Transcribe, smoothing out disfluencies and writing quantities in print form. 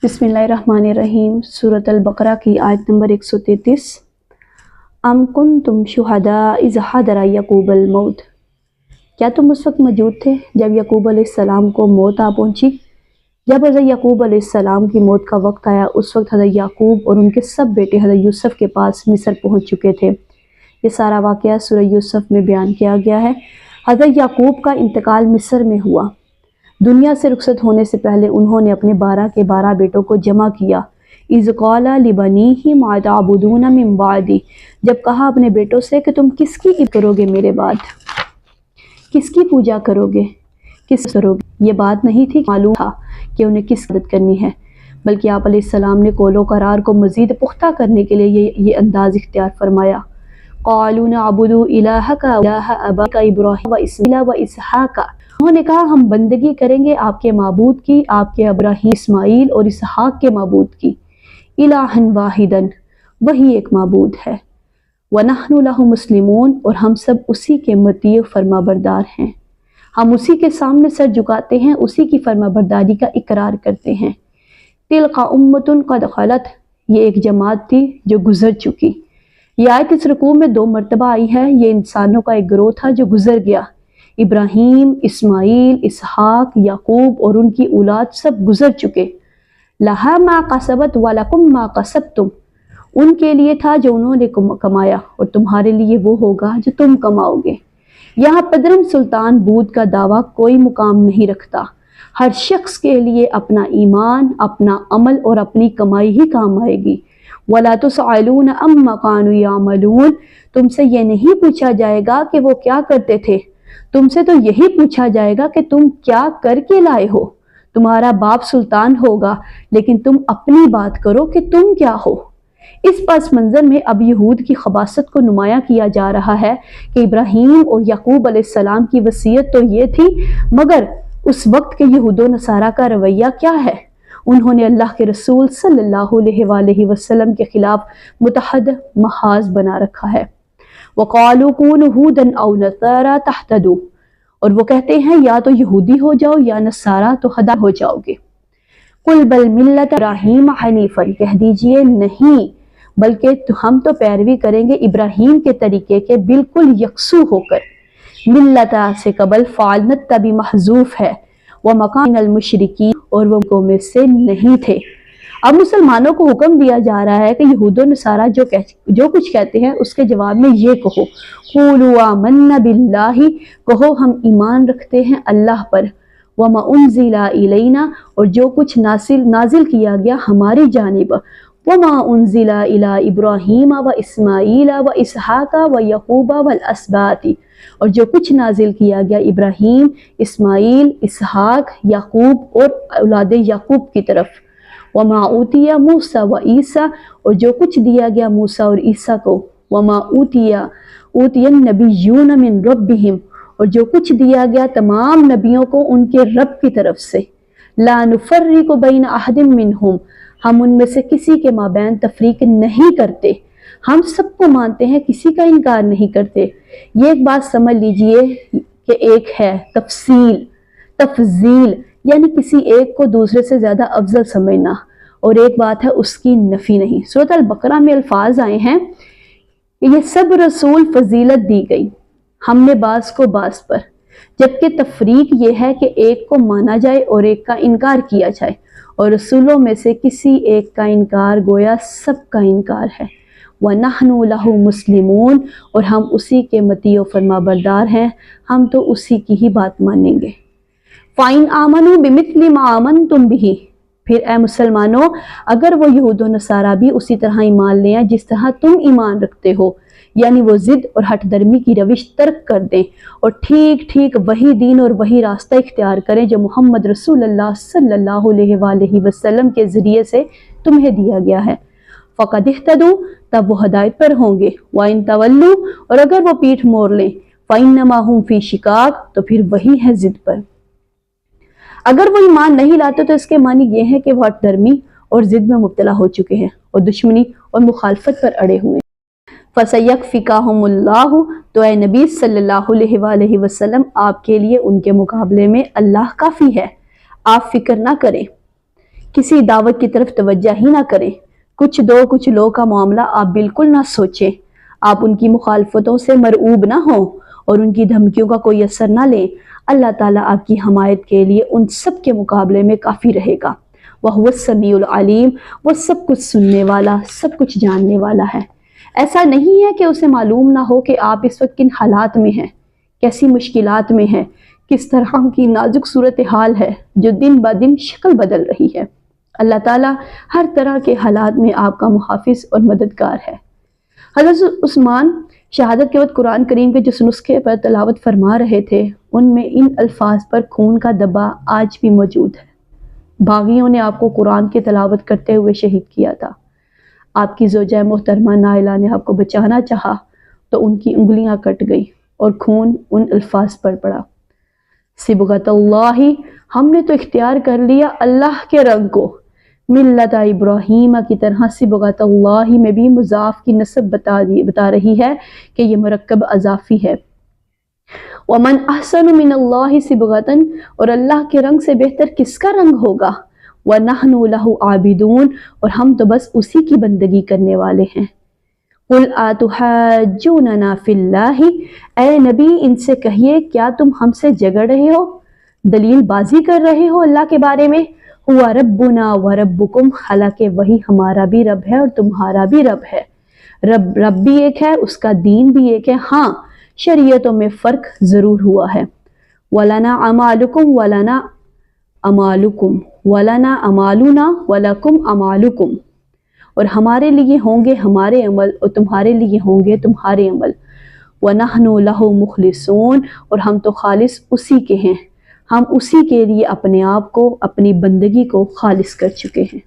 बिस्मिल्लाहिर्रहमानिर्रहीम। सूरत अल-बकरा की आयत नंबर 133। अम कुन्तुम शुहदा इज़ हदरा यकूबल मौत। क्या तुम उस वक्त मौजूद थे जब यकूब अलैहिस्सलाम को मौत आ पहुंची? जब हज़रत यकूब अलैहिस्सलाम की मौत का वक्त आया, उस वक्त हज़रत याकूब और उनके सब बेटे हज़रत यूसुफ के पास मिस्र पहुंच चुके थे। ये सारा वाक़या सूरह यूसुफ में बयान किया गया है। हज़रत याकूब का इंतकाल मिस्र में हुआ। दुनिया से रुखसत होने से पहले उन्होंने अपने 12 के 12 बेटों को जमा किया। इज़ क़ाला लिबनीही मा ताबुदूना मिन बादी, जब कहा अपने बेटों से कि तुम किसकी इबादत करोगे मेरे बाद, किसकी पूजा करोगे, किस करोगे। ये बात नहीं थी, मालूम था कि उन्हें किस इबादत करनी है, बल्कि आप अलैहिस्सलाम ने कौलो करार को मज़ीद पुख्ता करने के लिए ये अंदाज़ इख्तियार फरमाया। क़ालू नअबुदु इलाहका व इलाहा अबाका इब्राहीम व इस्माईला व इसहाका, उन्होंने कहा हम बंदगी करेंगे आपके माबूद की, आपके इब्राहीम, इस्माईल और इसहाक के माबूद की। इलाहन वाहिदन, वही एक माबूद है। व नहनु लहु मुस्लिमून, और हम सब उसी के मतीय फरमाबरदार हैं। हम उसी के सामने सर झुकाते हैं, उसी की फरमाबरदारी का इकरार करते हैं। तिलका उम्मतुन कद खलत, ये एक जमात थी जो गुजर चुकी। ये आयत इस रुकू में 2 मरतबा आई है। ये इंसानों का एक गिरोह था जो गुजर गया। इब्राहीम, इस्माईल, इसहाक, याकूब और उनकी औलाद सब गुजर चुके। लहा मा कसबत व लकुम मा कसबतुम, उनके लिए था जो उन्होंने कमाया और तुम्हारे लिए वो होगा जो तुम कमाओगे। यहाँ पदरम सुल्तान बूद का दावा कोई मुकाम नहीं रखता। हर शख्स के लिए अपना ईमान, अपना अमल और अपनी कमाई ही काम आएगी। वला तुसअलून अम्मा कानू यामलून, तुमसे ये नहीं पूछा जाएगा कि वो क्या करते थे, तुमसे तो यही पूछा जाएगा कि तुम क्या करके लाए हो। तुम्हारा बाप सुल्तान होगा, लेकिन तुम अपनी बात करो कि तुम क्या हो। इस पस मंजर में अब यहूद की खबासत को नुमाया किया जा रहा है कि इब्राहीम और याकूब अलैहिस्सलाम की वसीयत तो ये थी, मगर उस वक्त के यहूद व नसारा का रवैया क्या है। उन्होंने अल्लाह के रसूल सल्लल्लाहु अलैहि वसल्लम के खिलाफ मुतहद महाज बना रखा है। वक़ालू कूनू हुदन औ नसारा तहतदू, और वो कहते हैं या तो यहूदी हो जाओ या नसारा तो हदा हो जाओगे। कुल बल मिल्लत इब्राहीम हनीफन, कह दीजिए नहीं, बल्कि हम तो पैरवी करेंगे इब्राहीम के तरीके के, बिल्कुल यकसू होकर। मिल्लता से कबल फ़ालनत तभी महजूफ है। वह मकान अल मुशरिकी, और वो में से नहीं थे। अब मुसलमानों को हुक्म दिया जा रहा है कि यहूद नसारा जो कुछ कहते हैं उसके जवाब में ये कहो, क़ूलू आमन्ना बिल्लाहि, कहो हम ईमान रखते हैं अल्लाह पर। वमा उन्ज़िला इलैना, और जो कुछ नाजिल किया गया हमारी जानिब। वमा उन्ज़िला इला इब्राहीम व इस्माईल व इसहाका व यकूबा वल अस्बाती, और जो कुछ नाजिल किया गया इब्राहीम, इस्माईल, इसहाक, याकूब और औलाद याकूब की तरफ। वमा ऊतिया मूसा व ईसा, और जो कुछ दिया गया मूसा और ईसा को। वमा ऊतिया नबिय्यून मिन रब्बिहिम, और जो कुछ दिया गया तमाम नबियों को उनके रब की तरफ से। ला नुफर्रिकु बैन अहदिम मिनहुम, हम उनमें से किसी के माबैन तफरीक नहीं करते, हम सबको मानते हैं, किसी का इनकार नहीं करते। ये एक बात समझ लीजिए कि एक है तफसील, तफजील, यानी किसी एक को दूसरे से ज़्यादा अफजल समझना, और एक बात है उसकी नफ़ी नहीं। सूरत अल-बकरा में अल्फाज आए हैं कि ये सब रसूल फजीलत दी गई, हमने बास को बास पर, जबकि तफरीक ये है कि एक को माना जाए और एक का इनकार किया जाए, और रसूलों में से किसी एक का इनकार गोया सब का इनकार है। व नहनु लहु मुस्लिमून, और हम उसी के मतीय फरमाबरदार हैं, हम तो उसी की ही बात मानेंगे। फ़ाइन आमनू बिमिथली मा आमनतुम बिही, फिर ए मुसलमानों अगर वो यहूद व नसारा भी उसी तरह ईमान ले आए जिस तरह तुम ईमान रखते हो, यानी वो जिद और हट दर्मी की रविश तर्क कर दें और ठीक ठीक वही दीन और वही रास्ता इख्तियार करें जो मोहम्मद रसूलुल्लाह सल्लल्लाहु अलैहि वसल्लम के ज़रिए से तुम्हें दिया गया है। फ़क़द इह्तदू, तब वो हदायत पर होंगे। व इन तवल्लू, और अगर वो पीठ मोड़ लें, फ़इन्नमा हुम फ़ी शिकाक, तो फिर वही है जिद पर। अगर वो ईमान नहीं लाते तो इसके मानी ये है कि वो हट दर्मी और जिद में मुब्तला हो चुके हैं और दुश्मनी और मुखालफत पर अड़े हुए। फसयकफ़िकाहुमुल्लाहु, तो ए नबी सल्लल्लाहु अलैहि वसल्लम आपके लिए उनके मुकाबले में अल्लाह काफ़ी है, आप फिक्र ना करें। کسی دعوت کی طرف توجہ ہی نہ کریں۔ کچھ دو کچھ لو کا معاملہ آپ بالکل نہ سوچیں۔ آپ ان کی مخالفتوں سے مرعوب نہ ہوں اور ان کی دھمکیوں کا کوئی اثر نہ لیں۔ اللہ تعالیٰ آپ کی حمایت کے لیے ان سب کے مقابلے میں کافی رہے گا۔ وَهُوَ السَّمِيعُ الْعَلِيمُ، وہ سب کچھ سننے والا، سب کچھ جاننے والا ہے۔ ایسا نہیں ہے کہ اسے معلوم نہ ہو کہ آپ اس وقت کن حالات میں ہیں، کیسی مشکلات میں ہیں، کس طرح کی نازک صورتحال ہے جو دن بہ دن شکل بدل رہی ہے۔ اللہ تعالیٰ ہر طرح کے حالات میں آپ کا محافظ اور مددگار ہے۔ حضرت عثمان شہادت کے وقت قرآن کریم کے جس نسخے پر تلاوت فرما رہے تھے، ان میں ان الفاظ پر خون کا دبا آج بھی موجود ہے۔ باغیوں نے آپ کو قرآن کی تلاوت کرتے ہوئے شہید کیا تھا۔ آپ کی زوجہ محترمہ نائلہ نے آپ کو بچانا چاہا تو ان کی انگلیاں کٹ گئی اور خون ان الفاظ پر پڑا۔ صبغۃ اللہ، ہم نے تو اختیار کر لیا اللہ کے رنگ کو۔ ملت ابراہیم کی طرح صبغۃ اللہ میں بھی مضاف کی نسب بتا رہی ہے کہ یہ مرکب اضافی ہے۔ ومن احسن من اللہ صبغۃ، اور اللہ کے رنگ سے بہتر کس کا رنگ ہوگا؟ ونحن لہ عابدون، اور ہم تو بس اسی کی بندگی کرنے والے ہیں۔ قل اتحاجوننا فی اللہ، اے نبی ان سے کہیے کیا تم ہم سے جھگڑ رہے ہو، دلیل بازی کر رہے ہو اللہ کے بارے میں؟ هو ربنا وربکم، حالانکہ وہی ہمارا بھی رب ہے اور تمہارا بھی رب ہے۔ رب بھی ایک ہے، اس کا دین بھی ایک ہے، ہاں شریعتوں میں فرق ضرور ہوا ہے۔ وَلَنَا أَعْمَالُكُمْ وَلَنَا أَعْمَالُكُمْ وَلَنَا أَعْمَالُنَا وَلَكُمْ أَعْمَالُكُمْ، اور ہمارے لیے ہوں گے ہمارے عمل اور تمہارے لیے ہوں گے تمہارے عمل۔ وَنَحْنُ لَهُ مُخْلِصُونَ، اور ہم تو خالص اسی کے ہیں، ہم اسی کے لیے اپنے آپ کو، اپنی بندگی کو خالص کر چکے ہیں۔